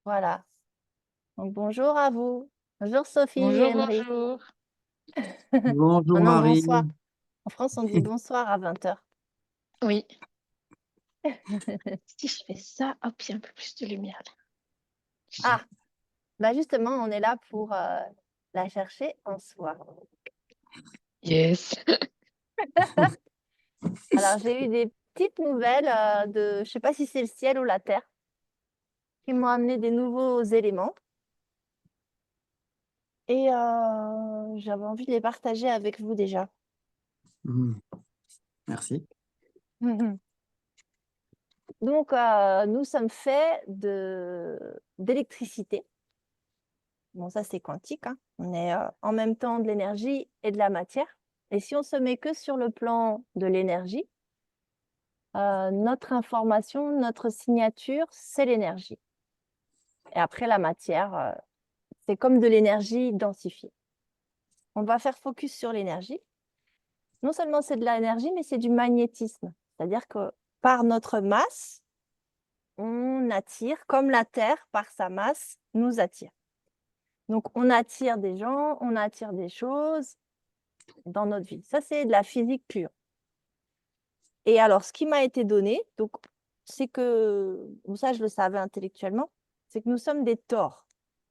Voilà. Donc, bonjour à vous. Bonjour Sophie et Bonjour, Emery. bonjour. Oh Bonjour non, Marie. bonsoir. En France, on dit bonsoir à 20h. Oui. Si je fais ça, hop, il y a un peu plus de lumière là. Ah, bah justement, on est là pour la chercher en soi. Yes. Alors, j'ai eu des petites nouvelles je sais pas si c'est le ciel ou la terre, qui m'ont amené des nouveaux éléments. Et j'avais envie de les partager avec vous déjà. Mhm. Merci. Donc, nous sommes faits d'électricité. Bon, ça, c'est quantique, hein. On est en même temps de l'énergie et de la matière. Et si on se met que sur le plan de l'énergie, notre information, notre signature, c'est l'énergie. Et après, la matière, c'est comme de l'énergie densifiée. On va faire focus sur l'énergie. Non seulement c'est de l'énergie, mais c'est du magnétisme. C'est-à-dire que par notre masse, on attire, comme la Terre, par sa masse, nous attire. Donc, on attire des gens, on attire des choses dans notre vie. Ça, c'est de la physique pure. Et alors, ce qui m'a été donné, donc, c'est que, bon, ça, je le savais intellectuellement, c'est que nous sommes des tores.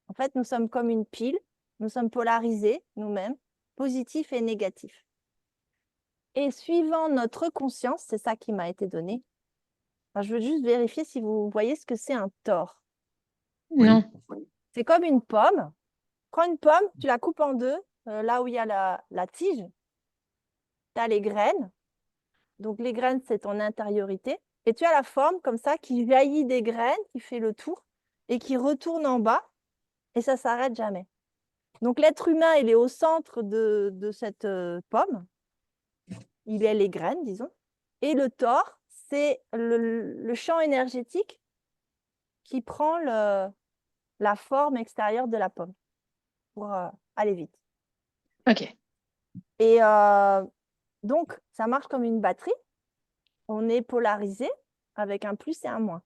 En fait, nous sommes comme une pile, nous sommes polarisés nous-mêmes, positifs et négatifs. Et suivant notre conscience, c'est ça qui m'a été donné. Enfin, je veux juste vérifier si vous voyez ce que c'est un tore. Non. C'est comme une pomme. Prends une pomme, tu la coupes en deux, là où il y a la tige, tu as les graines. Donc, les graines, c'est ton intériorité. Et tu as la forme comme ça qui jaillit des graines, qui fait le tour et qui retourne en bas. Et ça s'arrête jamais. Donc, l'être humain, il est au centre de cette pomme. Il est les graines, disons. Et le tore, c'est le champ énergétique qui prend la forme extérieure de la pomme pour aller vite. Ok. Et donc, ça marche comme une batterie. On est polarisé avec un plus et un moins.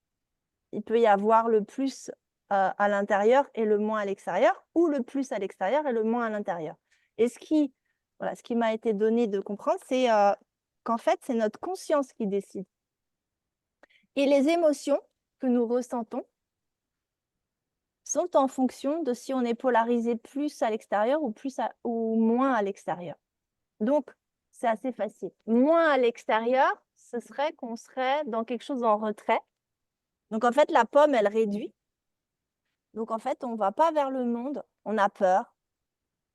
Il peut y avoir le plus à l'intérieur et le moins à l'extérieur, ou le plus à l'extérieur et le moins à l'intérieur. Et ce qui m'a été donné de comprendre, c'est qu'en fait, c'est notre conscience qui décide. Et les émotions que nous ressentons sont en fonction de si on est polarisé plus à l'extérieur ou moins à l'extérieur. Donc, c'est assez facile. Moins à l'extérieur, ce serait qu'on serait dans quelque chose en retrait. Donc, en fait, la pomme, elle réduit. Donc, en fait, on ne va pas vers le monde. On a peur,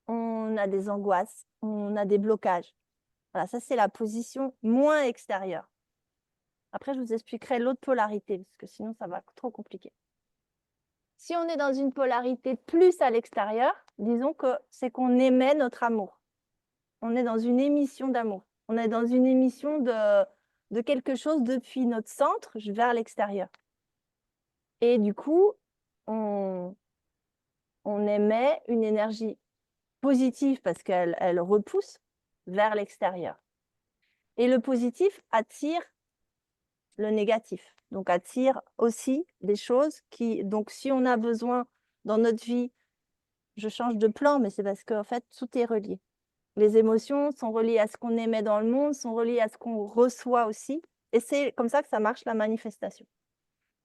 on a des angoisses, on a des blocages. Voilà, ça, c'est la position moins extérieure. Après, je vous expliquerai l'autre polarité, parce que sinon, ça va être trop compliqué. Si on est dans une polarité plus à l'extérieur, disons que c'est qu'on émet notre amour. On est dans une émission d'amour. On est dans une émission de quelque chose depuis notre centre vers l'extérieur. Et du coup, on émet une énergie positive parce qu'elle repousse vers l'extérieur. Et le positif attire le négatif. Donc, attire aussi des choses qui... Donc, si on a besoin dans notre vie, je change de plan, mais c'est parce qu'en fait, tout est relié. Les émotions sont reliées à ce qu'on émet dans le monde, sont reliées à ce qu'on reçoit aussi. Et c'est comme ça que ça marche, la manifestation.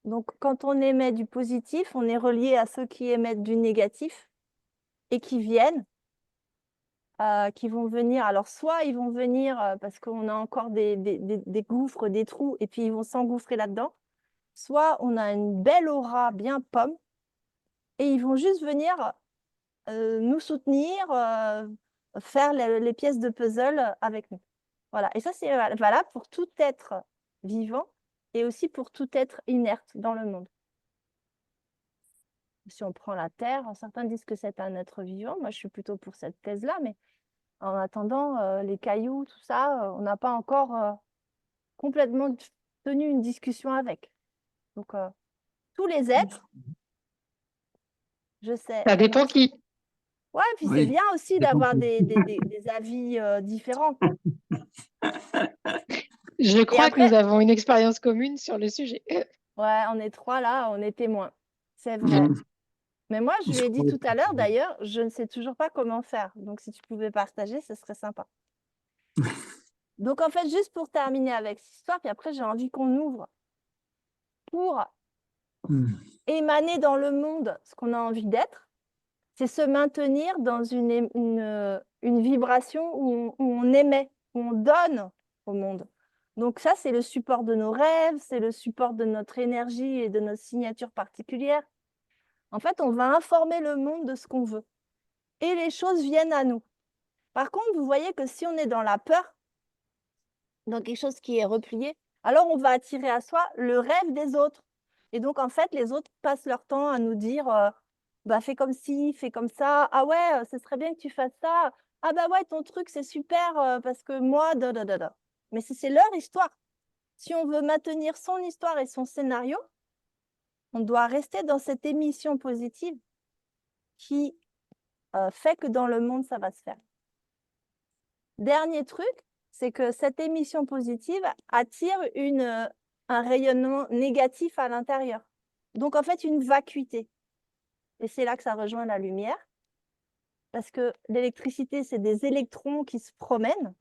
Donc, quand on émet du positif, on est relié à ceux qui émettent du négatif et qui viennent, qui vont venir. Alors, soit ils vont venir parce qu'on a encore des gouffres, des trous, et puis ils vont s'engouffrer là-dedans. Soit on a une belle aura bien pomme, et ils vont juste venir nous soutenir, faire les pièces de puzzle avec nous. Voilà. Et ça, c'est valable pour tout être vivant et aussi pour tout être inerte dans le monde. Si on prend la Terre, certains disent que c'est un être vivant. Moi, je suis plutôt pour cette thèse-là, mais en attendant, les cailloux, tout ça, on n'a pas encore complètement tenu une discussion avec. Donc, tous les êtres, je sais. Ça dépend qui. Ouais, puis c'est Oui. bien aussi Dépend d'avoir qui. des avis différents, quoi. Je Et crois que après, nous avons une expérience commune sur le sujet. ouais, on est trois là, on est témoins. C'est vrai. Mais moi, je lui Je ai dit crois tout que- à l'heure, d'ailleurs, je ne sais toujours pas comment faire. Donc, si tu pouvais partager, ce serait sympa. Donc, en fait, juste pour terminer avec cette histoire, puis après, j'ai envie qu'on ouvre pour émaner dans le monde ce qu'on a envie d'être. C'est se maintenir dans une vibration où on émet, où on donne au monde. Donc ça, c'est le support de nos rêves, c'est le support de notre énergie et de notre signature particulière. En fait, on va informer le monde de ce qu'on veut. Et les choses viennent à nous. Par contre, vous voyez que si on est dans la peur, dans quelque chose qui est replié, alors on va attirer à soi le rêve des autres. Et donc, en fait, les autres passent leur temps à nous dire bah, fais comme ci, fais comme ça. Ah ouais, ce serait bien que tu fasses ça. Ah bah ouais, ton truc, c'est super parce que moi, da, da, da, da. Mais c'est leur histoire. Si on veut maintenir son histoire et son scénario, on doit rester dans cette émission positive qui fait que dans le monde, ça va se faire. Dernier truc, c'est que cette émission positive attire un rayonnement négatif à l'intérieur. Donc, en fait, une vacuité. Et c'est là que ça rejoint la lumière. Parce que l'électricité, c'est des électrons qui se promènent.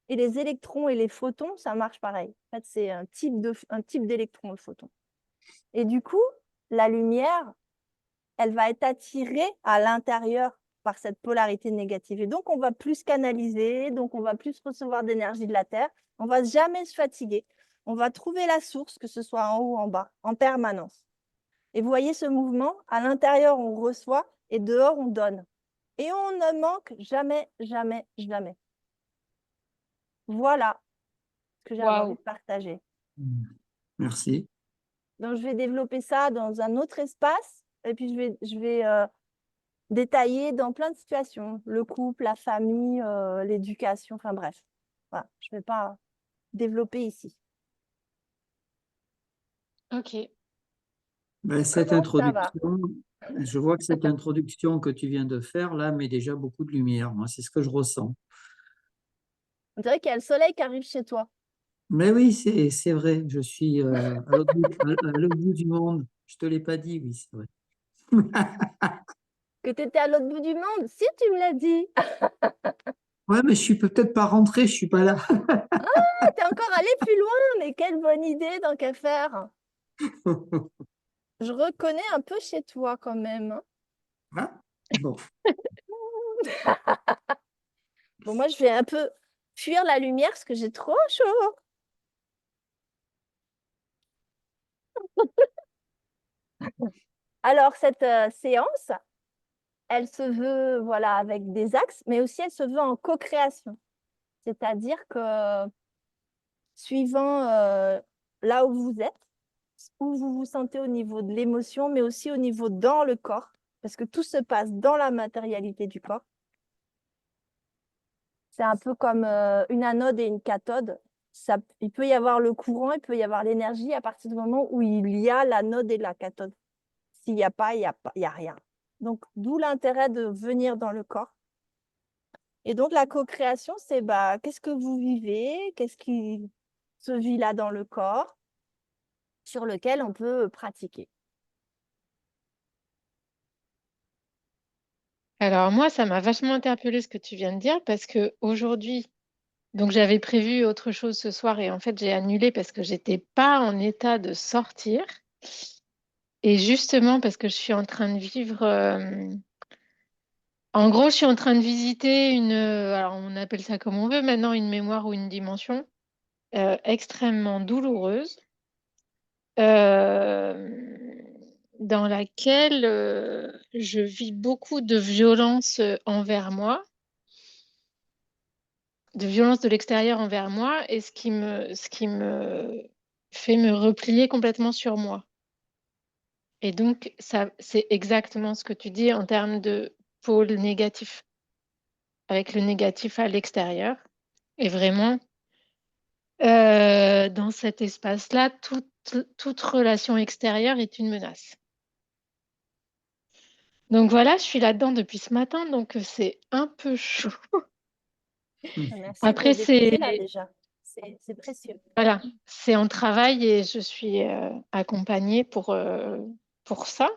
Et les électrons et les photons, ça marche pareil. En fait, c'est un type d'électron, le photon. Et du coup, la lumière, elle va être attirée à l'intérieur par cette polarité négative. Et donc, on va plus canaliser, donc on va plus recevoir d'énergie de la Terre. On ne va jamais se fatiguer. On va trouver la source, que ce soit en haut ou en bas, en permanence. Et vous voyez ce mouvement, à l'intérieur, on reçoit et dehors, on donne. Et on ne manque jamais, jamais, jamais. Voilà ce que j'avais envie de partager. Merci. Donc, je vais développer ça dans un autre espace et puis je vais détaillé dans plein de situations, le couple, la famille, l'éducation, enfin bref. Voilà, je ne vais pas développer ici. Ok. Ben, cette Comment ça va? introduction, je vois que cette introduction que tu viens de faire là met déjà beaucoup de lumière. Moi, c'est ce que je ressens. On dirait qu'il y a le soleil qui arrive chez toi. Mais oui, c'est vrai. Je suis à l'autre bout du monde. Je te l'ai pas dit, oui, c'est vrai. Que tu étais à l'autre bout du monde? Si, tu me l'as dit. Ouais, mais je suis peut-être pas rentré, je suis pas là. Ah, tu es encore allé plus loin, mais quelle bonne idée, tant qu'à faire. Je reconnais un peu chez toi quand même. Hein. Ah, bon. Bon, moi, je vais un peu fuir la lumière parce que j'ai trop chaud. Alors, cette séance, elle se veut voilà, avec des axes, mais aussi elle se veut en co-création. C'est-à-dire que suivant là où vous êtes, où vous vous sentez au niveau de l'émotion, mais aussi au niveau dans le corps, parce que tout se passe dans la matérialité du corps. C'est un peu comme une anode et une cathode. Il peut y avoir le courant, il peut y avoir l'énergie à partir du moment où il y a l'anode et la cathode. S'il n'y a pas, il n'y a rien. Donc, d'où l'intérêt de venir dans le corps. Et donc, la co-création, c'est bah, qu'est-ce que vous vivez, qu'est-ce qui se vit là dans le corps, sur lequel on peut pratiquer. Alors moi, ça m'a vachement interpellé ce que tu viens de dire parce que aujourd'hui, donc j'avais prévu autre chose ce soir et en fait j'ai annulé parce que j'étais pas en état de sortir. Et justement parce que je suis en train de vivre, en gros, je suis en train de visiter alors on appelle ça comme on veut maintenant, une mémoire ou une dimension extrêmement douloureuse. Dans laquelle je vis beaucoup de violence envers moi, de violence de l'extérieur envers moi, et ce qui me fait me replier complètement sur moi. Et donc, ça, c'est exactement ce que tu dis en termes de pôle négatif, avec le négatif à l'extérieur. Et vraiment, dans cet espace-là, toute relation extérieure est une menace. Donc voilà, je suis là-dedans depuis ce matin, donc c'est un peu chaud. Merci Après, de déposer là déjà. C'est précieux. voilà, c'est en travail et je suis accompagnée pour ça.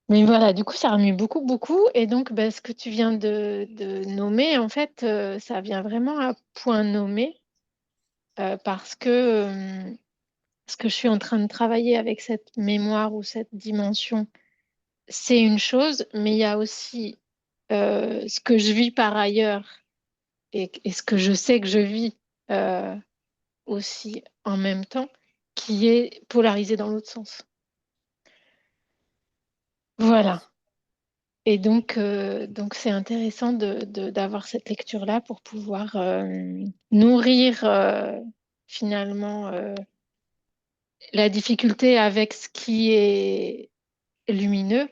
Mais voilà, du coup, ça remue beaucoup, beaucoup. Et donc, bah, ce que tu viens de nommer, en fait, ça vient vraiment à point nommé parce que ce que je suis en train de travailler avec cette mémoire ou cette dimension, c'est une chose, mais il y a aussi ce que je vis par ailleurs et ce que je sais que je vis euh, aussi en même temps, qui est polarisé dans l'autre sens. Bien Voilà. sûr. Et donc c'est intéressant d'avoir cette lecture-là pour pouvoir nourrir finalement la difficulté avec ce qui est lumineux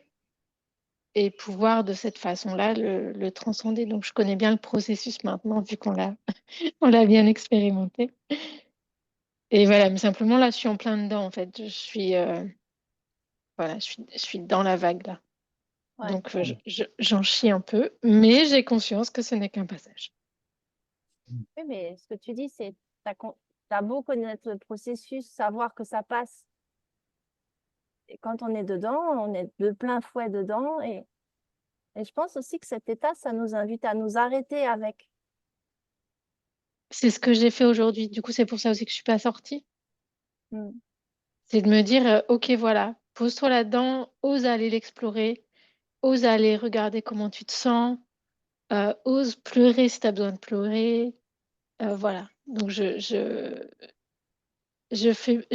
et pouvoir de cette façon-là le transcender. Donc je connais bien le processus maintenant vu on l'a bien expérimenté. Et voilà, mais simplement là, je suis en plein dedans en fait. Voilà, je suis dans la vague là. Ouais. Donc j'en chie un peu, mais j'ai conscience que ce n'est qu'un passage. Oui, mais ce que tu dis, c'est t'as beau connaître le processus, savoir que ça passe. Et quand on est dedans, on est de plein fouet dedans. Et je pense aussi que cet état, ça nous invite à nous arrêter avec. C'est ce que j'ai fait aujourd'hui. Du coup, c'est pour ça aussi que je suis pas sortie. Mm. C'est de me dire, ok, voilà, pose-toi là-dedans, ose aller l'explorer, ose aller regarder comment tu te sens, ose pleurer si tu as besoin de pleurer. Voilà. Donc, je fais,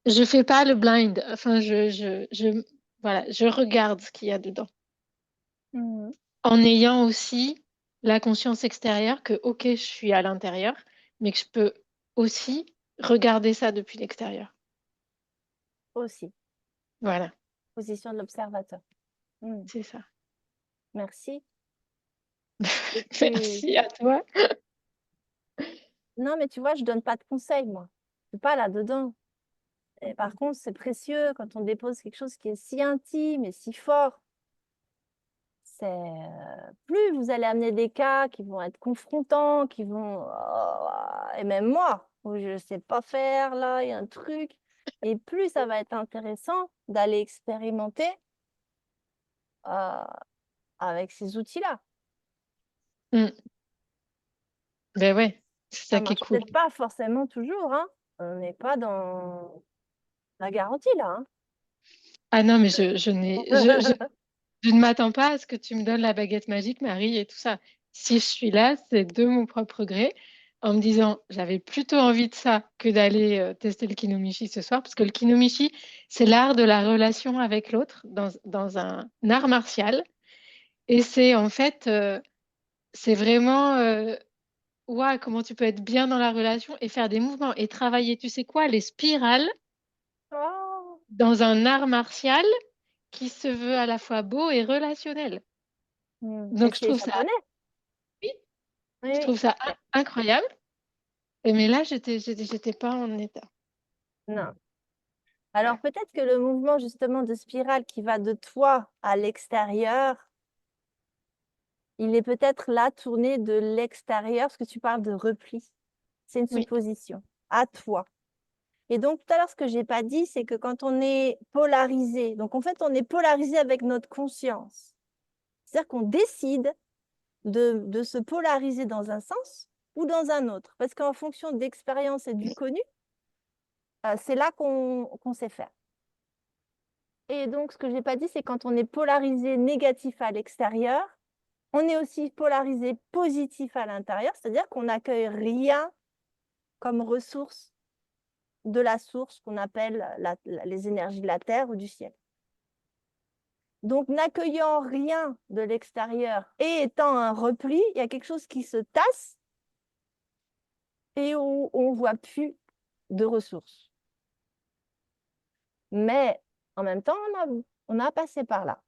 je fais pas le blind. Enfin, voilà, je regarde ce qu'il y a dedans. Mhm. En ayant aussi la conscience extérieure que, ok, je suis à l'intérieur, mais que je peux aussi regarder ça depuis l'extérieur. Aussi, Voilà, position de l'observateur. Mm. c'est ça. Merci. Et Merci à toi. Non, mais tu vois, je donne pas de conseils, moi. Je suis pas là-dedans. Et par contre, c'est précieux quand on dépose quelque chose qui est si intime et si fort. C'est plus vous allez amener des cas qui vont être confrontants, qui vont et même moi, où je sais pas faire là, il y a un truc. Et plus ça va être intéressant d'aller expérimenter euh, avec ces outils-là. Mm. Ben ouais, c'est Ça ça qui est marche cool. peut-être pas forcément toujours, hein. On n'est pas dans la garantie là, hein. Ah non, mais je ne m'attends pas à ce que tu me donnes la baguette magique, Marie, et tout ça. Si je suis là, c'est de mon propre gré, en me disant, j'avais plutôt envie de ça que d'aller tester le kinomichi ce soir, parce que le kinomichi, c'est l'art de la relation avec l'autre dans un art martial. Et c'est en fait, c'est vraiment, ouah, comment tu peux être bien dans la relation et faire des mouvements et travailler, tu sais quoi, les spirales Oh. dans un art martial qui se veut à la fois beau et relationnel. Et Donc, c'est japonais? oui, je Oui. trouve ça incroyable. Mais là, j'étais pas en état. Non. Alors Voilà. peut-être que le mouvement justement de spirale qui va de toi à l'extérieur, il est peut-être là tourné de l'extérieur, parce que tu parles de repli. C'est une Oui, supposition. À toi. Et donc tout à l'heure, ce que j'ai pas dit, c'est que quand on est polarisé, donc en fait, on est polarisé avec notre conscience. C'est-à-dire qu'on décide de se polariser dans un sens ou dans un autre. Parce qu'en fonction d'expérience et du connu, c'est là qu'on sait faire. Et donc, ce que je n'ai pas dit, c'est quand on est polarisé négatif à l'extérieur, on est aussi polarisé positif à l'intérieur, c'est-à-dire qu'on n'accueille rien comme ressource de la source qu'on appelle les énergies de la terre ou du ciel. Donc, n'accueillant rien de l'extérieur et étant un repli, il y a quelque chose qui se tasse et où on ne voit plus de ressources. Mais en même temps, on a passé par là.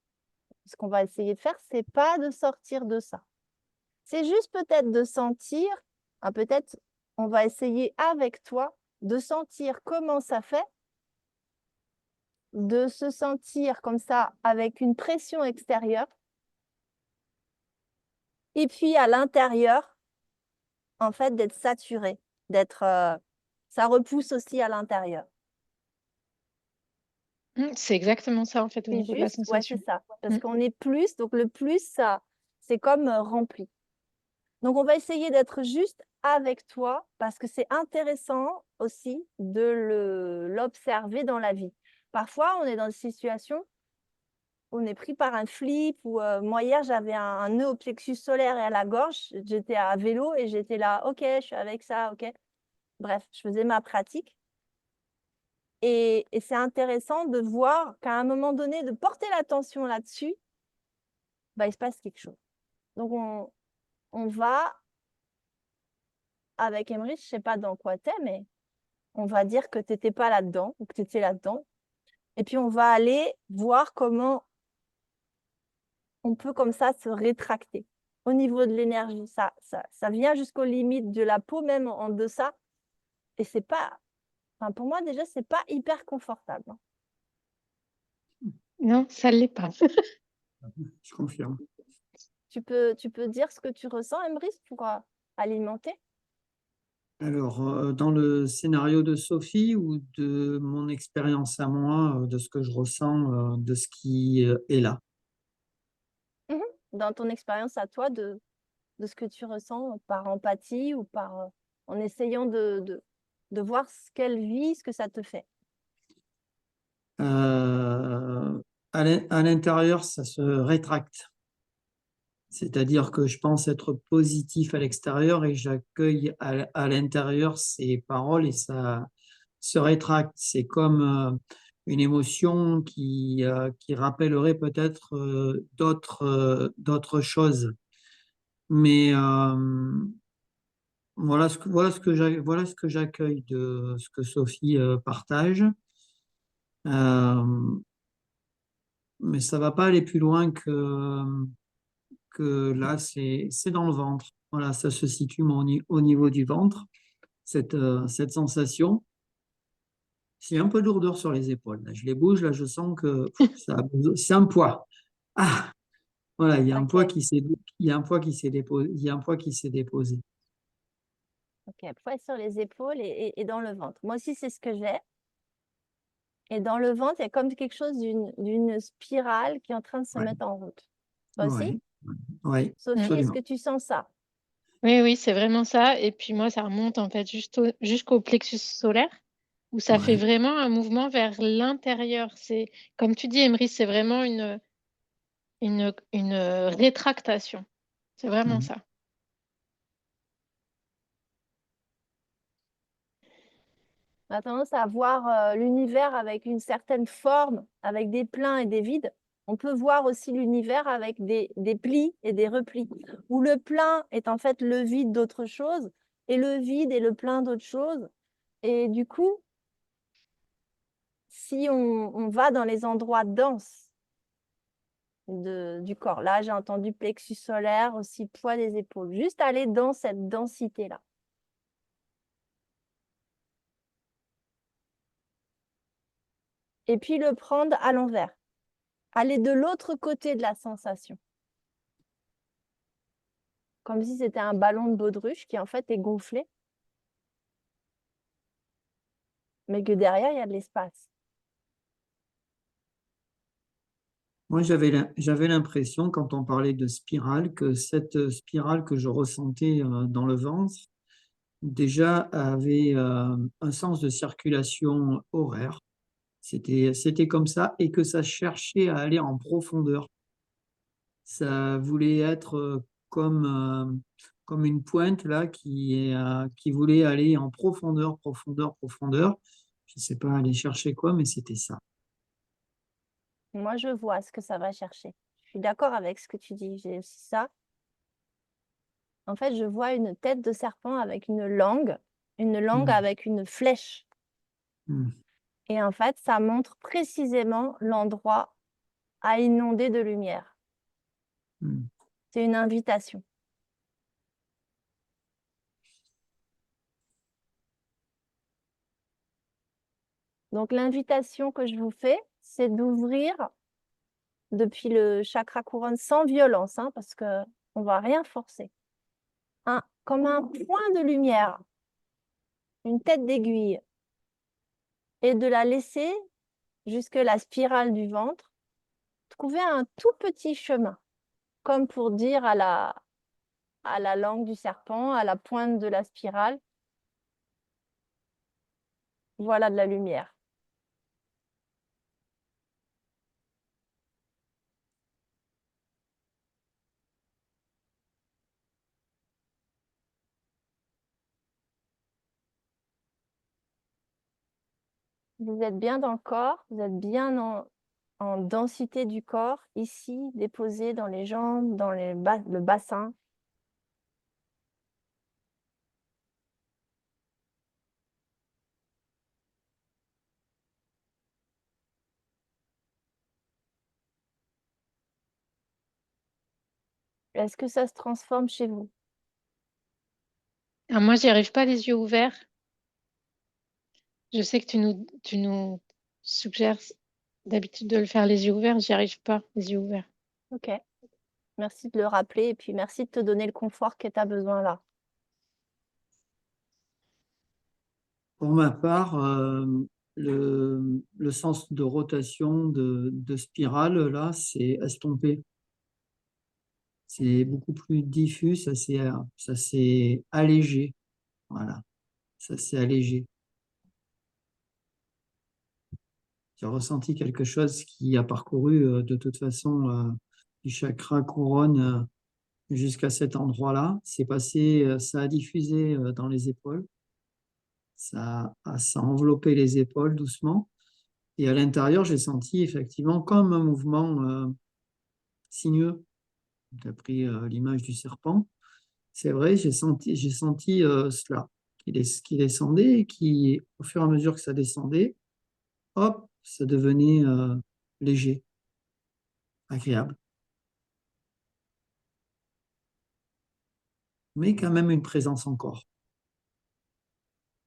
Ce qu'on va essayer de faire, c'est pas de sortir de ça. C'est juste peut-être de sentir, peut-être on va essayer avec toi de sentir comment ça fait de se sentir comme ça avec une pression extérieure et puis à l'intérieur, en fait, d'être saturé, ça repousse aussi à l'intérieur. C'est exactement ça, en fait, au C'est niveau de la juste, ouais, c'est sensation. ça. Parce Mmh. qu'on est plus, donc le plus, ça, c'est comme rempli. Donc, on va essayer d'être juste avec toi parce que c'est intéressant aussi de l'observer dans la vie. Parfois, on est dans des situations où on est pris par un flip ou moi hier, j'avais un nœud au plexus solaire et à la gorge. J'étais à vélo et j'étais là, OK, je suis avec ça, OK. Bref, je faisais ma pratique et c'est intéressant de voir qu'à un moment donné, de porter l'attention là-dessus, bah, il se passe quelque chose. Donc on va avec Emery, je sais pas dans quoi tu es, mais on va dire que tu étais pas là-dedans ou que tu étais là-dedans et puis on va aller voir comment on peut comme ça se rétracter. Au niveau de l'énergie, ça vient jusqu'aux limites de la peau, même en deçà et c'est pas enfin pour moi déjà, c'est pas hyper confortable, hein. Non, ça l'est pas. Je confirme. Tu peux dire ce que tu ressens, Emrys, pour, alimenter? Alors, dans le scénario de Sophie ou de mon expérience à moi, de ce que je ressens, de ce qui, est là? Mmh. Dans ton expérience à toi de ce que tu ressens par empathie ou par, en essayant de voir ce qu'elle vit, ce que ça te fait? À l'intérieur, ça se rétracte. C'est-à-dire que je pense être positif à l'extérieur et j'accueille à l'intérieur ces paroles et ça se rétracte. C'est comme une émotion qui rappellerait peut-être d'autres choses. Mais voilà ce que j'accueille de ce que Sophie partage. Euh, mais ça va pas aller plus loin que là, c'est dans le ventre. Voilà, ça se situe au niveau du ventre, cette sensation. C'est un peu de lourdeur sur les épaules. Là, je les bouge, là, je sens que c'est un poids. Ah, voilà, il y a un poids OK, qui s'est, il y a un poids qui s'est déposé, il y a un poids qui s'est déposé. OK, poids sur les épaules et dans le ventre. Moi aussi, c'est ce que j'ai et dans le ventre, il y a comme quelque chose d'une spirale qui est en train de se Ouais, mettre en route. Toi aussi? ouais, ouais, Sophie, Mmh. est-ce que absolument. tu sens ça? Oui, oui, c'est vraiment ça et puis moi, ça remonte, en fait, jusqu'au plexus solaire où ça fait Ouais. vraiment un mouvement vers l'intérieur. C'est comme tu dis, Emery, c'est vraiment une rétractation. C'est vraiment Mhm. ça. On a tendance à voir l'univers avec une certaine forme, avec des pleins et des vides. On peut voir aussi l'univers avec des plis et des replis, où le plein est en fait le vide d'autre chose, et le vide est le plein d'autre chose. Et du coup, si on va dans les endroits denses du corps, là j'ai entendu plexus solaire, aussi poids des épaules, juste aller dans cette densité-là. Et puis le prendre à l'envers, aller de l'autre côté de la sensation. Comme si c'était un ballon de baudruche qui en fait est gonflé, mais que derrière, il y a de l'espace. Moi, j'avais l'impression, quand on parlait de spirale, que cette spirale que je ressentais dans le ventre, déjà avait un sens de circulation horaire. C'était comme ça et que ça cherchait à aller en profondeur. Ça voulait être comme une pointe là qui voulait aller en profondeur, profondeur, profondeur. Je ne sais pas aller chercher quoi, mais c'était ça. Moi, je vois ce que ça va chercher. Je suis d'accord avec ce que tu dis. J'ai aussi ça. En fait, je vois une tête de serpent avec une langue Mm, avec une flèche. mm, Et en fait, ça montre précisément l'endroit à inonder de lumière. mm. C'est une invitation. Donc, l'invitation que je vous fais, c'est d'ouvrir depuis le chakra couronne sans violence, hein, parce qu'on ne va rien forcer. Comme un point de lumière, une tête d'aiguille, et de la laisser jusque la spirale du ventre, trouvez un tout petit chemin, comme pour dire à la langue du serpent, à la pointe de la spirale, voilà de la lumière. Vous êtes bien dans le corps, vous êtes bien en densité du corps, ici, déposé dans les jambes, dans le bassin. Est-ce que ça se transforme chez vous? Alors moi, j'y arrive pas les yeux ouverts. Je sais que tu nous suggères d'habitude de le faire les yeux ouverts. J'y arrive pas les yeux ouverts. Ok. Merci de le rappeler et puis merci de te donner le confort que tu as besoin là. Pour ma part, le sens de rotation de spirale, là, c'est estompé. C'est beaucoup plus diffus, ça s'est allégé. Voilà, ça s'est allégé. J'ai ressenti quelque chose qui a parcouru de toute façon du chakra couronne jusqu'à cet endroit-là. C'est passé, ça a diffusé dans les épaules. Ça a enveloppé les épaules doucement. Et à l'intérieur, j'ai senti effectivement comme un mouvement sinueux. Tu as pris l'image du serpent. C'est vrai, j'ai senti cela, qui descendait et qui, au fur et à mesure que ça descendait, hop, ça devenait léger, agréable. Mais quand même une présence encore.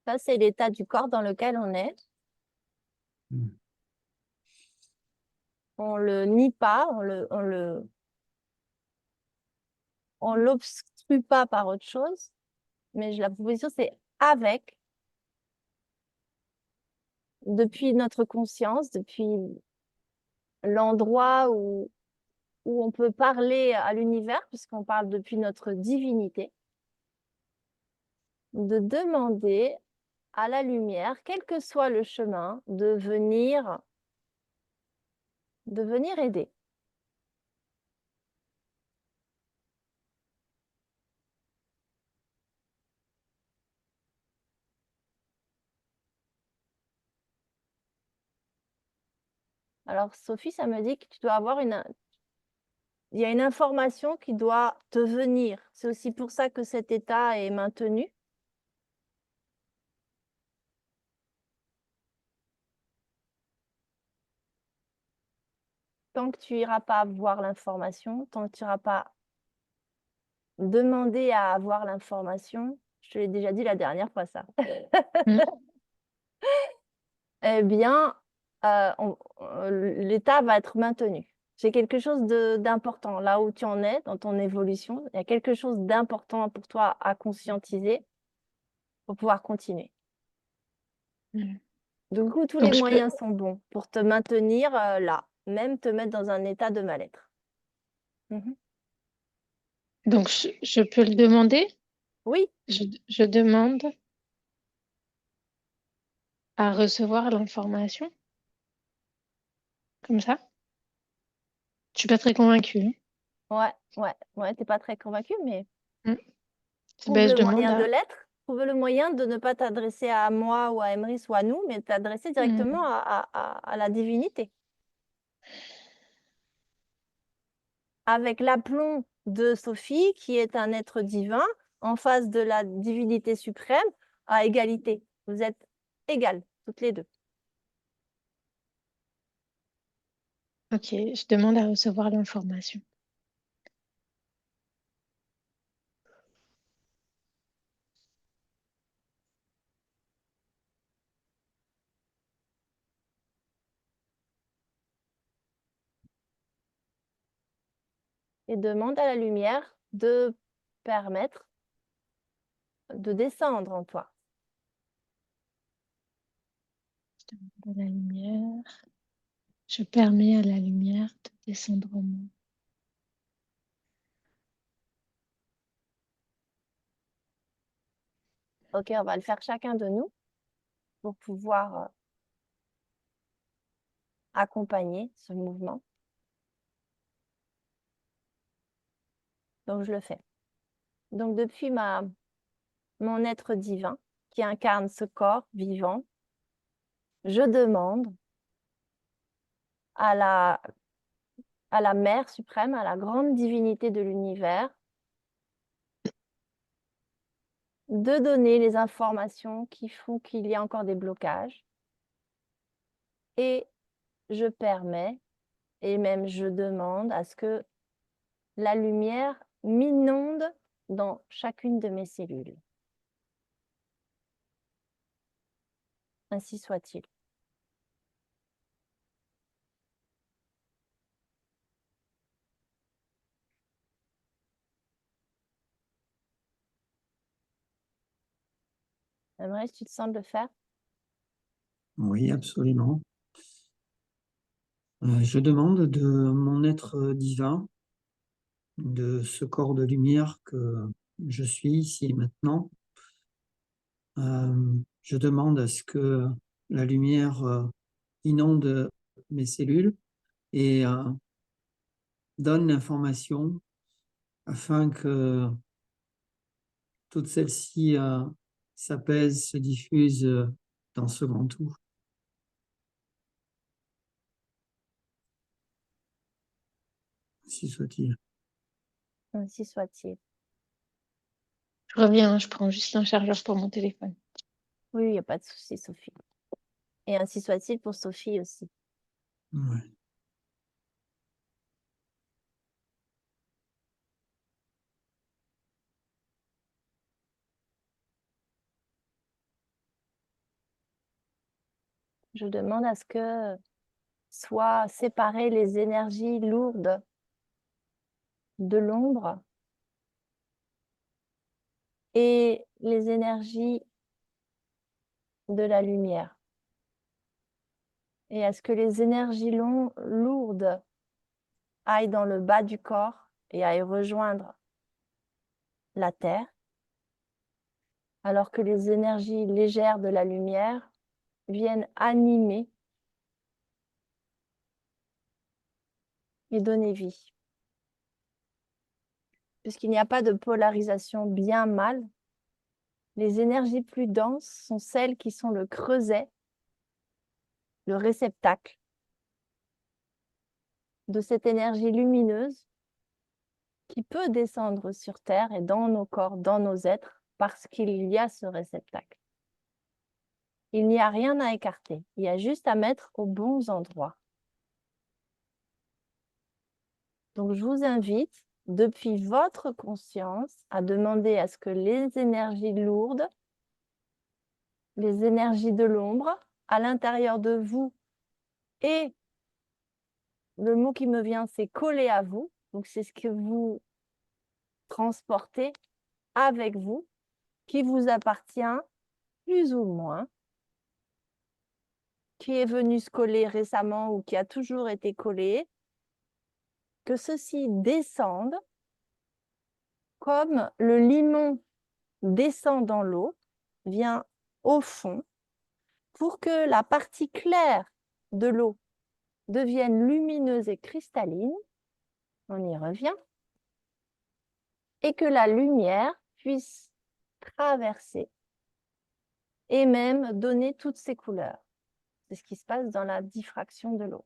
Ça, c'est l'état du corps dans lequel on est. Mm. On le nie pas, on l'obstrue pas par autre chose, mais la proposition, c'est avec, depuis notre conscience, depuis l'endroit où on peut parler à l'univers, puisqu'on parle depuis notre divinité, de demander à la lumière, quel que soit le chemin, de venir aider. Alors, Sophie, ça me dit que tu dois avoir il y a une information qui doit te venir. C'est aussi pour ça que cet état est maintenu. Tant que tu n'iras pas voir l'information, tant que tu n'iras pas demander à avoir l'information, je te l'ai déjà dit la dernière fois ça, Mm. eh bien, l'état va être maintenu. C'est quelque chose d'important. Là où tu en es dans ton évolution, il y a quelque chose d'important pour toi à conscientiser pour pouvoir continuer. Mm. Du coup, tous les Donc, moyens sont bons pour te maintenir là, même te mettre dans un état de mal-être. Mhm. donc je peux le demander? Oui, Je demande à recevoir l'information, comme ça. Je suis pas très convaincue. ouais, t'es pas très convaincu, mais Mm. trouve Ben, je le demande moyen de à... l'être. Trouve le moyen de ne pas t'adresser à moi ou à Emrys ou à nous, mais t'adresser directement Mm. à la divinité. Avec l'aplomb de Sophie, qui est un être divin, en face de la divinité suprême, à égalité. Vous êtes égales, toutes les deux. Ok, je demande à recevoir l'information. Et demande à la lumière de permettre de descendre en toi. De la lumière. Je permets à la lumière de descendre en moi. Ok, on va le faire chacun de nous pour pouvoir accompagner ce mouvement. Donc, je le fais. Donc, depuis mon être divin qui incarne ce corps vivant, je demande à la Mère suprême, à la grande divinité de l'univers, de donner les informations qui font qu'il y a encore des blocages. Et je permets, et même je demande à ce que la lumière m'inonde dans chacune de mes cellules. Ainsi soit-il. Aimerais, tu te sens de le faire? Oui, absolument. Je demande de mon être divin, de ce corps de lumière que je suis ici et maintenant. Je demande à ce que la lumière inonde mes cellules et donne l'information afin que toutes celles-ci s'apaisent, se diffusent dans ce grand tout. Ainsi soit-il. Ainsi soit-il. Je reviens, je prends juste un chargeur pour mon téléphone. Oui, il n'y a pas de souci, Sophie. Et ainsi soit-il pour Sophie aussi. Ouais. Je demande à ce que soient séparées les énergies lourdes de l'ombre et les énergies de la lumière. Et à ce que les énergies lourdes aillent dans le bas du corps et aillent rejoindre la terre, alors que les énergies légères de la lumière viennent animer et donner vie. Puisqu'il n'y a pas de polarisation bien-mal, les énergies plus denses sont celles qui sont le creuset, le réceptacle de cette énergie lumineuse qui peut descendre sur Terre et dans nos corps, dans nos êtres, parce qu'il y a ce réceptacle. Il n'y a rien à écarter, il y a juste à mettre aux bons endroits. Donc, je vous invite, depuis votre conscience, à demander à ce que les énergies lourdes, les énergies de l'ombre, à l'intérieur de vous, et le mot qui me vient, c'est coller à vous. Donc, c'est ce que vous transportez avec vous, qui vous appartient plus ou moins, qui est venu se coller récemment ou qui a toujours été collé, que ceci descende comme le limon descend dans l'eau, vient au fond, pour que la partie claire de l'eau devienne lumineuse et cristalline, on y revient, et que la lumière puisse traverser et même donner toutes ses couleurs. C'est ce qui se passe dans la diffraction de l'eau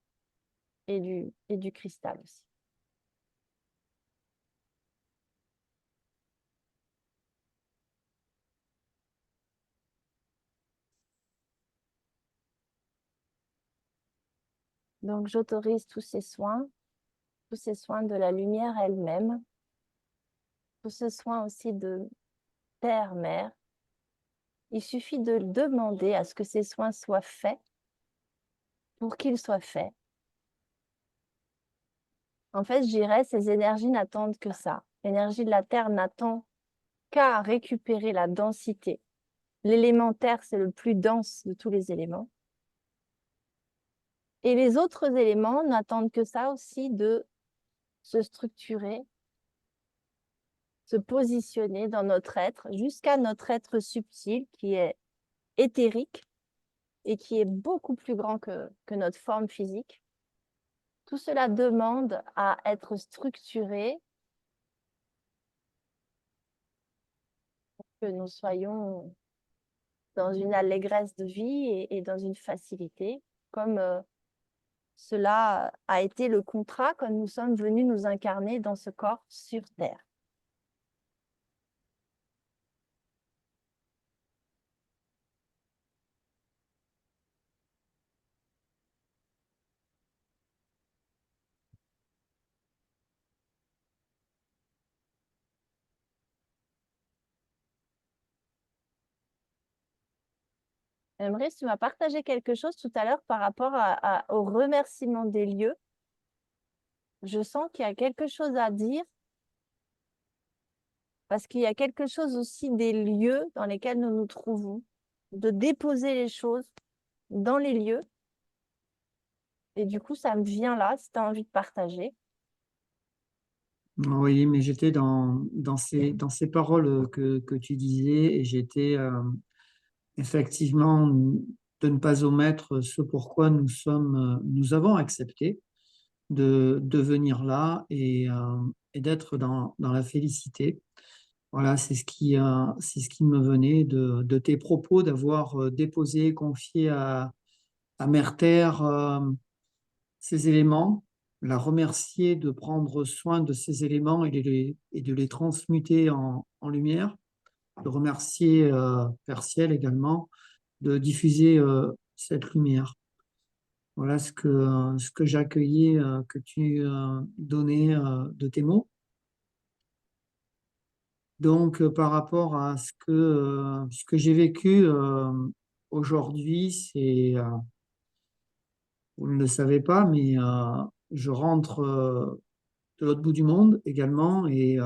et du cristal aussi. Donc, j'autorise tous ces soins de la lumière elle-même, tous ces soins aussi de terre-mère. Il suffit de demander à ce que ces soins soient faits pour qu'ils soient faits. En fait, je dirais, ces énergies n'attendent que ça. L'énergie de la Terre n'attend qu'à récupérer la densité. L'élémentaire, c'est le plus dense de tous les éléments. Et les autres éléments n'attendent que ça aussi, de se structurer, se positionner dans notre être, jusqu'à notre être subtil qui est éthérique et qui est beaucoup plus grand que notre forme physique. Tout cela demande à être structuré pour que nous soyons dans une allégresse de vie et dans une facilité, comme cela a été le contrat quand nous sommes venus nous incarner dans ce corps sur Terre. J'aimerais, tu m'as partagé quelque chose tout à l'heure par rapport au remerciement des lieux. Je sens qu'il y a quelque chose à dire, parce qu'il y a quelque chose aussi des lieux dans lesquels nous nous trouvons, de déposer les choses dans les lieux. Et du coup, ça me vient là, si tu as envie de partager. Oui, mais j'étais dans ces paroles que tu disais, et j'étais effectivement de ne pas omettre ce pourquoi nous avons accepté de venir là et d'être dans la félicité. Voilà, c'est ce qui me venait de tes propos, d'avoir déposé, confié à Mère Terre ces éléments, la remercier de prendre soin de ces éléments et de les transmuter en lumière, de remercier Père Ciel également de diffuser cette lumière. Voilà ce que j'accueillais, que tu donnais de tes mots. Donc, par rapport à ce que j'ai vécu aujourd'hui, vous ne le savez pas, mais je rentre de l'autre bout du monde également. Et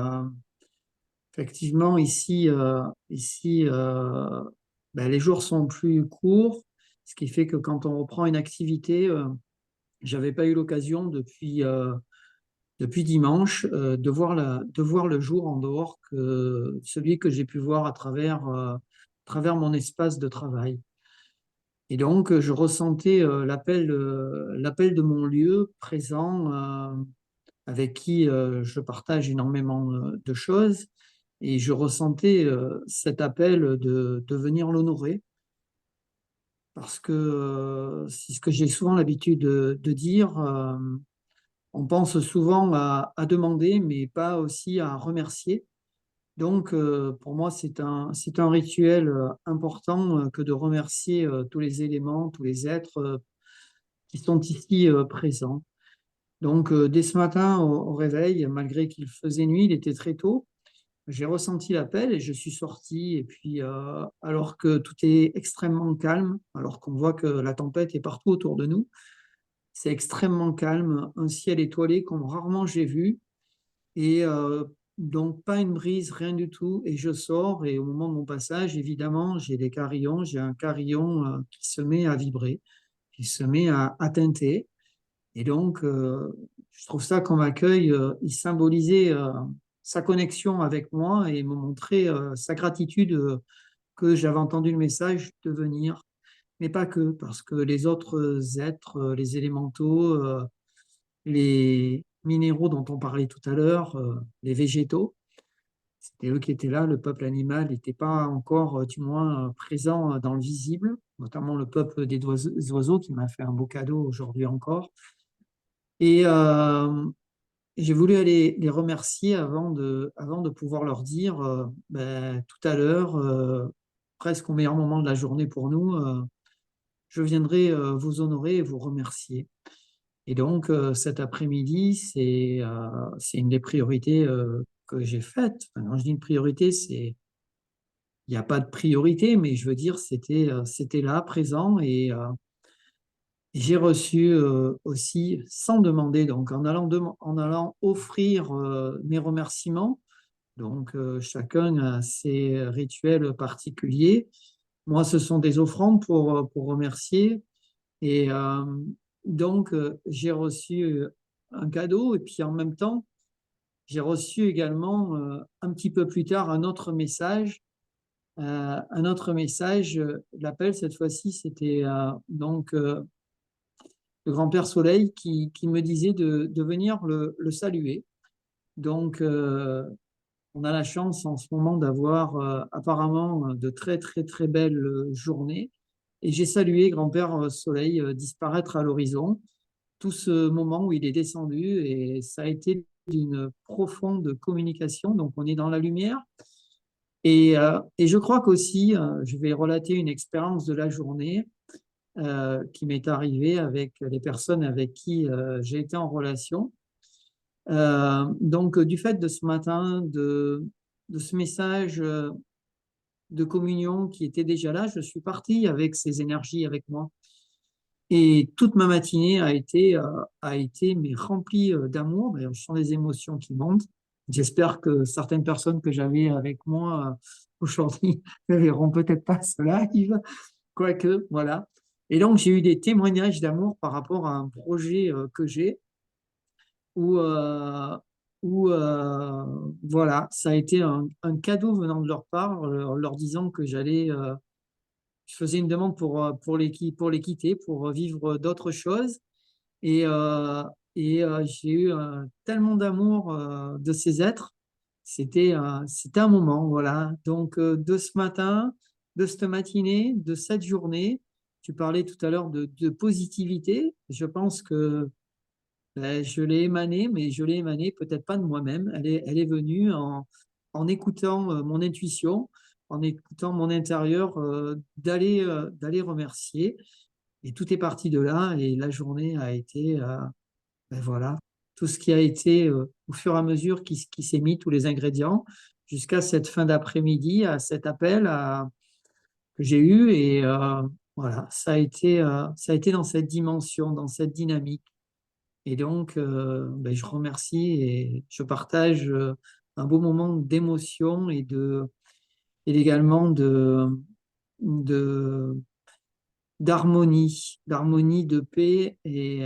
effectivement, ici, ben, les jours sont plus courts, ce qui fait que quand on reprend une activité, j'avais pas eu l'occasion depuis dimanche de voir le jour en dehors que celui que j'ai pu voir à travers mon espace de travail. Et donc, je ressentais l'appel de mon lieu présent, avec qui je partage énormément de choses. Et je ressentais cet appel de venir l'honorer, parce que c'est ce que j'ai souvent l'habitude de dire. On pense souvent à demander, mais pas aussi à remercier. Donc, pour moi, c'est un rituel important que de remercier tous les éléments, tous les êtres qui sont ici présents. Donc, dès ce matin, au réveil, malgré qu'il faisait nuit, il était très tôt, j'ai ressenti l'appel et je suis sorti. Et puis, alors que tout est extrêmement calme, alors qu'on voit que la tempête est partout autour de nous, c'est extrêmement calme, un ciel étoilé comme rarement j'ai vu. Et donc, pas une brise, rien du tout. Et je sors, et au moment de mon passage, évidemment, j'ai des carillons. J'ai un carillon qui se met à vibrer, qui se met à tinter. Et donc, je trouve ça comme accueil, il symbolisait sa connexion avec moi et me montrait sa gratitude que j'avais entendu le message de venir. Mais pas que, parce que les autres êtres, les élémentaux, les minéraux dont on parlait tout à l'heure, les végétaux, c'était eux qui étaient là. Le peuple animal n'était pas encore, du moins, présent dans le visible, notamment le peuple des oiseaux qui m'a fait un beau cadeau aujourd'hui encore. Et j'ai voulu aller les remercier avant de pouvoir leur dire, ben, tout à l'heure, presque au meilleur moment de la journée pour nous, je viendrai vous honorer et vous remercier. Et donc, cet après-midi, c'est une des priorités que j'ai faites. Enfin, quand je dis une priorité, il n'y a pas de priorité, mais je veux dire, c'était là, présent, et j'ai reçu aussi, sans demander, donc en allant offrir mes remerciements. Donc, chacun a ses rituels particuliers. Moi, ce sont des offrandes pour remercier. Et donc, j'ai reçu un cadeau et puis en même temps, j'ai reçu également un petit peu plus tard un autre message. L'appel cette fois-ci, c'était donc le grand-père Soleil qui me disait de venir le saluer. Donc, on a la chance en ce moment d'avoir apparemment de très, très, très belles journées. Et j'ai salué grand-père Soleil disparaître à l'horizon, tout ce moment où il est descendu, et ça a été d'une profonde communication. Donc, on est dans la lumière. Et je crois qu'aussi, je vais relater une expérience de la journée qui m'est arrivée avec les personnes avec qui j'ai été en relation. Donc, du fait de ce matin, de ce message de communion qui était déjà là, je suis parti avec ces énergies avec moi. Et toute ma matinée a été mais remplie d'amour. D'ailleurs, je sens les émotions qui montent. J'espère que certaines personnes que j'avais avec moi aujourd'hui ne verront peut-être pas ce live, quoique, voilà. Et donc, j'ai eu des témoignages d'amour par rapport à un projet que j'ai où, voilà, ça a été un cadeau venant de leur part, leur disant que je faisais une demande pour les quitter, pour vivre d'autres choses. Et, euh, j'ai eu tellement d'amour de ces êtres. C'était un moment, voilà. Donc, de ce matin, de cette matinée, de cette journée, tu parlais tout à l'heure de positivité. Je pense que je l'ai émanée, mais je l'ai émanée peut-être pas de moi-même. Elle est venue en écoutant mon intuition, en écoutant mon intérieur, d'aller remercier. Et tout est parti de là. Et la journée a été, voilà, tout ce qui a été au fur et à mesure qui s'est mis, tous les ingrédients, jusqu'à cette fin d'après-midi, à cet appel que j'ai eu. Et voilà, ça a été dans cette dimension, dans cette dynamique. Et donc, je remercie et je partage un beau moment d'émotion et également de, d'harmonie, de paix. Et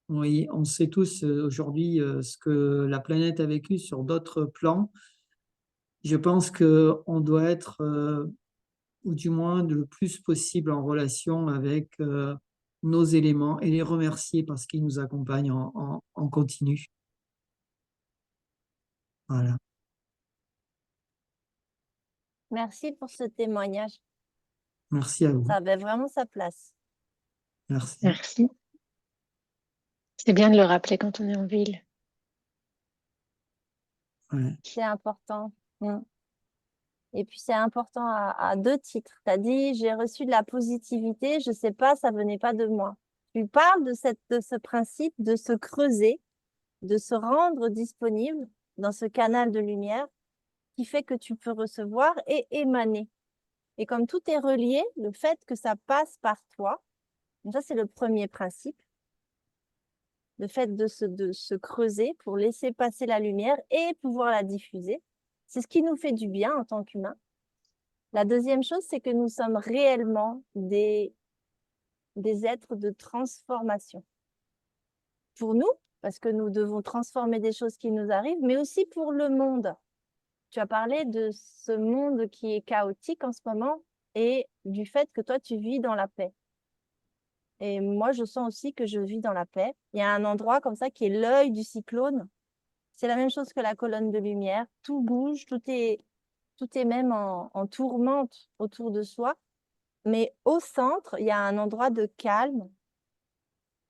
oui, on sait tous aujourd'hui ce que la planète a vécu sur d'autres plans. Je pense qu'on doit être, ou du moins le plus possible, en relation avec nos éléments et les remercier parce qu'ils nous accompagnent en continu. Voilà. Merci pour ce témoignage. Merci à vous. Ça avait vraiment sa place. Merci. Merci. C'est bien de le rappeler quand on est en ville. Ouais. C'est important. Et puis, c'est important à deux titres. Tu as dit, j'ai reçu de la positivité, je ne sais pas, ça venait pas de moi. Tu parles de ce principe de se creuser, de se rendre disponible dans ce canal de lumière qui fait que tu peux recevoir et émaner. Et comme tout est relié, le fait que ça passe par toi, ça c'est le premier principe, le fait de se creuser pour laisser passer la lumière et pouvoir la diffuser, c'est ce qui nous fait du bien en tant qu'humains. La deuxième chose, c'est que nous sommes réellement des êtres de transformation. Pour nous, parce que nous devons transformer des choses qui nous arrivent, mais aussi pour le monde. Tu as parlé de ce monde qui est chaotique en ce moment et du fait que toi, tu vis dans la paix. Et moi, je sens aussi que je vis dans la paix. Il y a un endroit comme ça qui est l'œil du cyclone. C'est la même chose que la colonne de lumière. Tout bouge, tout est même en tourmente autour de soi. Mais au centre, il y a un endroit de calme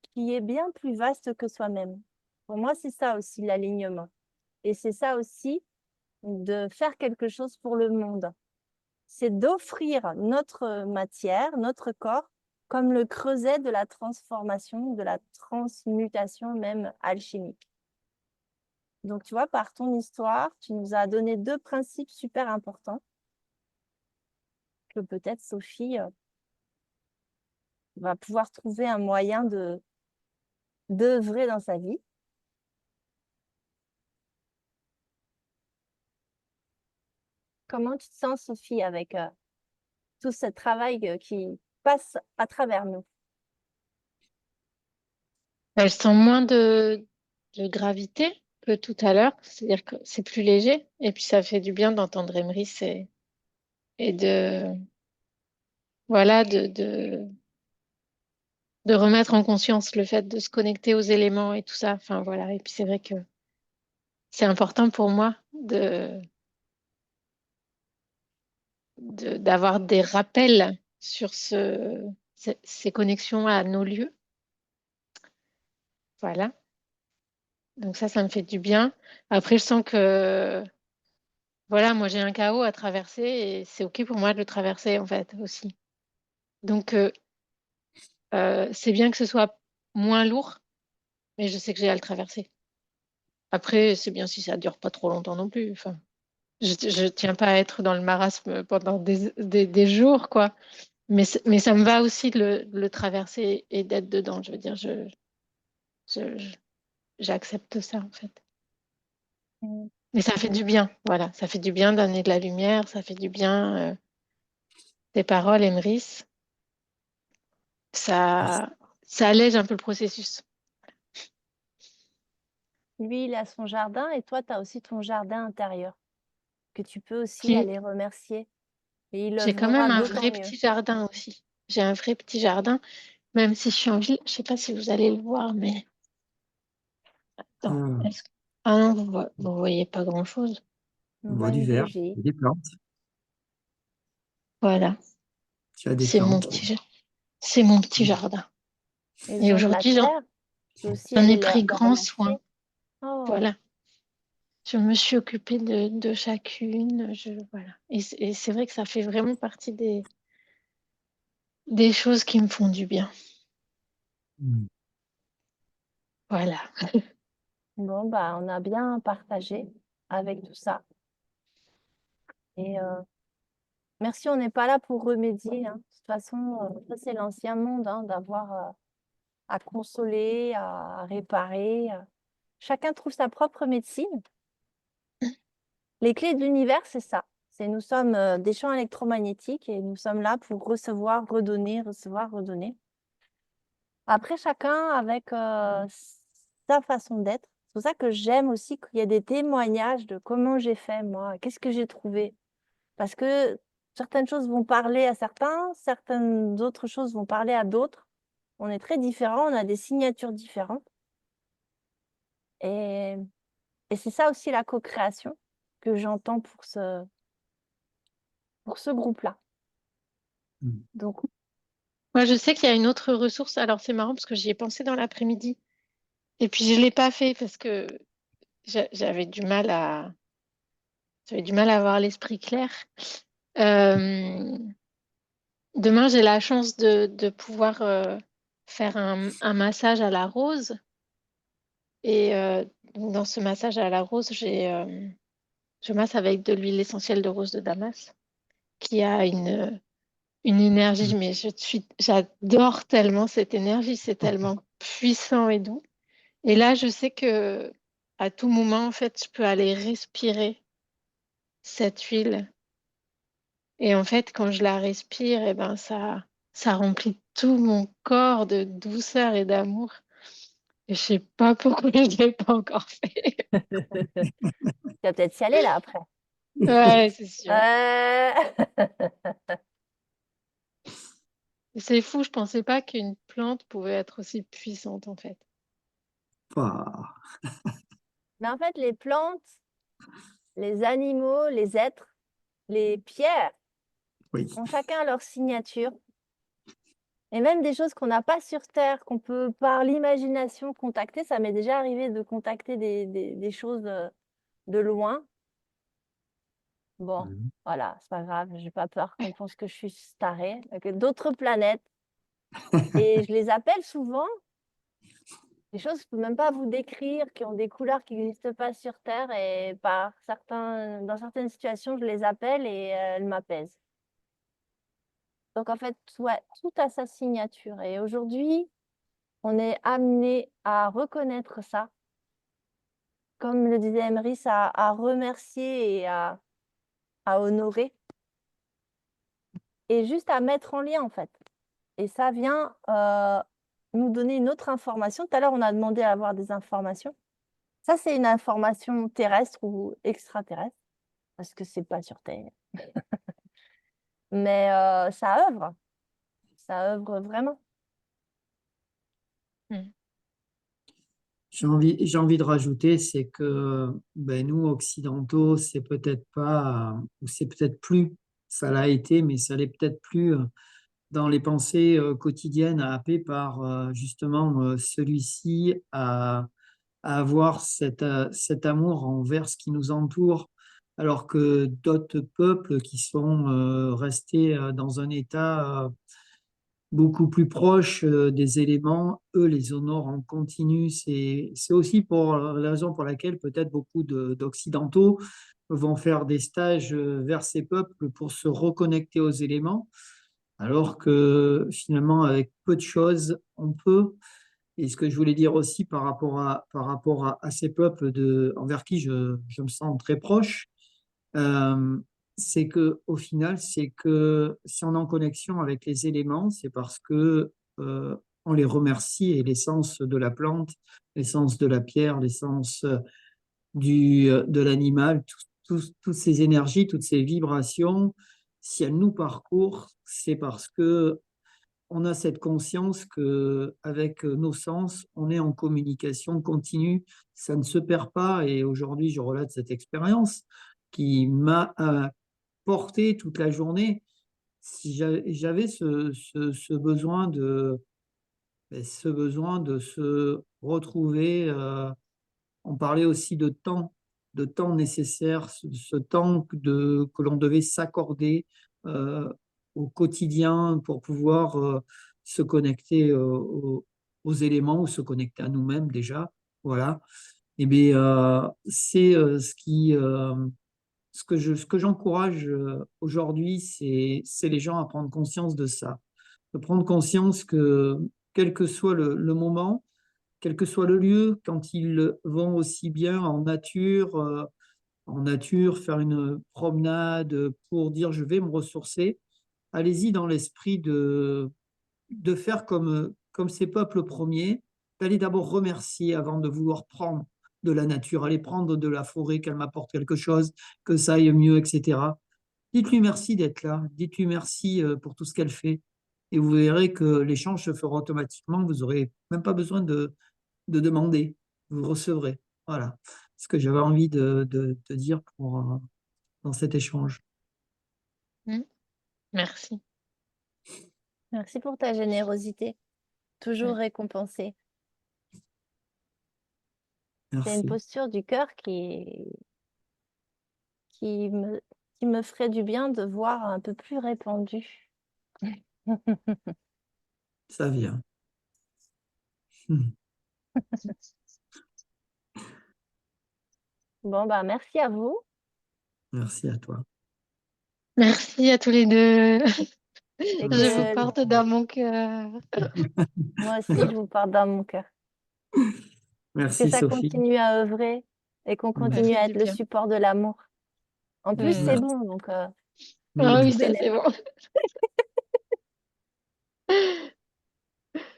qui est bien plus vaste que soi-même. Pour moi, c'est ça aussi l'alignement. Et c'est ça aussi de faire quelque chose pour le monde. C'est d'offrir notre matière, notre corps, comme le creuset de la transformation, de la transmutation même alchimique. Donc, tu vois, par ton histoire, tu nous as donné deux principes super importants que peut-être Sophie va pouvoir trouver un moyen d'œuvrer dans sa vie. Comment tu te sens, Sophie, avec tout ce travail qui passe à travers nous? Elle sent moins de gravité que tout à l'heure, c'est-à-dire que c'est plus léger. Et puis ça fait du bien d'entendre Emrys et voilà, de remettre en conscience le fait de se connecter aux éléments et tout ça. Enfin voilà. Et puis c'est vrai que c'est important pour moi d'avoir des rappels sur ces connexions à nos lieux. Voilà. Donc ça me fait du bien. Après, je sens que, voilà, moi j'ai un chaos à traverser et c'est OK pour moi de le traverser en fait aussi. Donc c'est bien que ce soit moins lourd, mais je sais que j'ai à le traverser. Après, c'est bien si ça dure pas trop longtemps non plus. Enfin, je tiens pas à être dans le marasme pendant des jours, quoi. Mais ça me va aussi de le traverser et d'être dedans. Je veux dire, je- j'accepte ça en fait. Mm. Mais ça fait du bien, voilà. Ça fait du bien d'amener de la lumière, ça fait du bien. Tes paroles, Emrys, ça, ça allège un peu le processus. Lui, il a son jardin et toi, tu as aussi ton jardin intérieur que tu peux aussi J'ai aller remercier et il j'ai quand œuvrera même un d'autant vrai mieux. petit jardin aussi. J'ai un vrai petit jardin, même si je suis en ville. Je sais pas si vous allez le voir, mais attends, Ah, ah non, vous voyez pas grand-chose. On on voit voit du une vert, bougie. des plantes. Voilà, Tu as des c'est mon plantes. petit, c'est mon petit Mm. jardin. Ils Et ont de la aujourd'hui, terre. Tu peux aussi j'en ai aller pris les grand soin. remercier. Oh, Voilà, je me suis occupée de chacune. Voilà. Et c'est vrai que ça fait vraiment partie des choses qui me font du bien. Mm. Voilà. bon, bah, on a bien partagé avec tout ça. Et merci, on n'est pas là pour remédier, hein. De toute façon, ça, c'est l'ancien monde, hein, d'avoir à consoler, à réparer. Chacun trouve sa propre médecine. Les clés de l'univers, c'est ça. C'est nous sommes des champs électromagnétiques et nous sommes là pour recevoir, redonner, recevoir, redonner. Après, chacun avec sa façon d'être. C'est pour ça que j'aime aussi qu'il y ait des témoignages de comment j'ai fait, moi, qu'est-ce que j'ai trouvé. Parce que certaines choses vont parler à certains, certaines autres choses vont parler à d'autres. On est très différents, on a des signatures différentes. Et, et c'est ça aussi la co-création que j'entends pour ce groupe-là. Mm. Donc, Moi, je sais qu'il y a une autre ressource. Alors, c'est marrant parce que j'y ai pensé dans l'après-midi. Et puis, je ne l'ai pas fait parce que j'avais du mal à avoir l'esprit clair. Euh, Demain, j'ai la chance de pouvoir faire un massage à la rose. Et donc, dans ce massage à la rose, je masse avec de l'huile essentielle de rose de Damas, qui a une énergie, mais j'adore tellement cette énergie, c'est tellement puissant et doux. Et là, je sais que à tout moment, en fait, je peux aller respirer cette huile. Et en fait, quand je la respire, eh ben, ça remplit tout mon corps de douceur et d'amour. Et je sais pas pourquoi je ne l'ai pas encore fait. tu vas peut-être y aller là après. Ouais, c'est sûr. Euh, C'est fou, je pensais pas qu'une plante pouvait être aussi puissante, en fait. Ah, Mais en fait, les plantes, les animaux, les êtres, les pierres oui. ont chacun leur signature. Et même des choses qu'on n'a pas sur Terre, qu'on peut par l'imagination contacter. Ça m'est déjà arrivé de contacter des choses de loin. Bon, Mm. voilà, c'est pas grave, j'ai pas peur qu'on pense que je suis tarée. Avec d'autres planètes. Et je les appelle souvent, des choses que je peux même pas vous décrire, qui ont des couleurs qui n'existent pas sur Terre. Et dans certaines situations, je les appelle et elles m'apaisent. Donc en fait, ouais, tout a sa signature. Et aujourd'hui, on est amené à reconnaître ça, comme le disait Emery, à remercier et à honorer, et juste à mettre en lien en fait. Et ça vient nous donner une autre information. Tout à l'heure, on a demandé à avoir des informations. Ça, c'est une information terrestre ou extraterrestre, parce que c'est pas sur Terre. Mais ça œuvre vraiment. J'ai envie de rajouter, c'est que ben, nous, occidentaux, c'est peut-être pas, ou c'est peut-être plus, ça l'a été, mais ça l'est peut-être plus dans les pensées quotidiennes, happées par justement celui-ci à avoir cet amour envers ce qui nous entoure, alors que d'autres peuples qui sont restés dans un état beaucoup plus proche des éléments, eux les honorent en continu. C'est aussi pour la raison pour laquelle peut-être beaucoup d'Occidentaux vont faire des stages vers ces peuples pour se reconnecter aux éléments, alors que finalement, avec peu de choses, on peut. Et ce que je voulais dire aussi par rapport à ces peuples envers qui je me sens très proche, euh, c'est que au final, c'est que si on est en connexion avec les éléments, c'est parce que on les remercie et l'essence de la plante, l'essence de la pierre, l'essence de l'animal, toutes ces énergies, toutes ces vibrations, si elles nous parcourent, c'est parce que on a cette conscience que avec nos sens, on est en communication continue, ça ne se perd pas. Et aujourd'hui, je relate cette expérience qui m'a porté toute la journée. Si j'avais ce besoin ce besoin de se retrouver. On parlait aussi de temps nécessaire, ce temps que l'on devait s'accorder euh, au quotidien pour pouvoir se connecter aux éléments ou se connecter à nous-mêmes déjà. Voilà. Et bien, c'est ce que j'encourage aujourd'hui, c'est les gens à prendre conscience de ça, de prendre conscience que quel que soit le moment, quel que soit le lieu, quand ils vont aussi bien en nature, faire une promenade pour dire je vais me ressourcer, allez-y dans l'esprit de faire comme ces peuples premiers, d'aller d'abord remercier avant de vouloir prendre de la nature, aller prendre de la forêt, qu'elle m'apporte quelque chose, que ça aille mieux, etc. Dites-lui merci d'être là, dites-lui merci pour tout ce qu'elle fait. Et vous verrez que l'échange se fera automatiquement, vous n'aurez même pas besoin de demander, vous recevrez. Voilà ce que j'avais envie de dire dans cet échange. Merci. Merci pour ta générosité, toujours récompensée. C'est une Merci. posture du cœur qui me ferait du bien de voir un peu plus répandue. Ça vient. Bon, bah, merci à vous. Merci à toi. Merci à tous les deux. Et Je vous que porte dans mon cœur. moi aussi, je vous porte dans mon cœur. Que Merci ça Sophie. continue à œuvrer et qu'on Ça continue fait à du être le bien. support de l'amour. En plus, c'est Merci. bon, donc Ah oui, tout ça bénef. c'est bon. À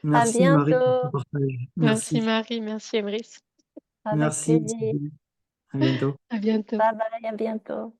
Merci Marie pour ce bientôt, partage. Merci Merci. Marie, merci Brice. avec Merci. plaisir. À bientôt. À bientôt. Bye bye, à bientôt.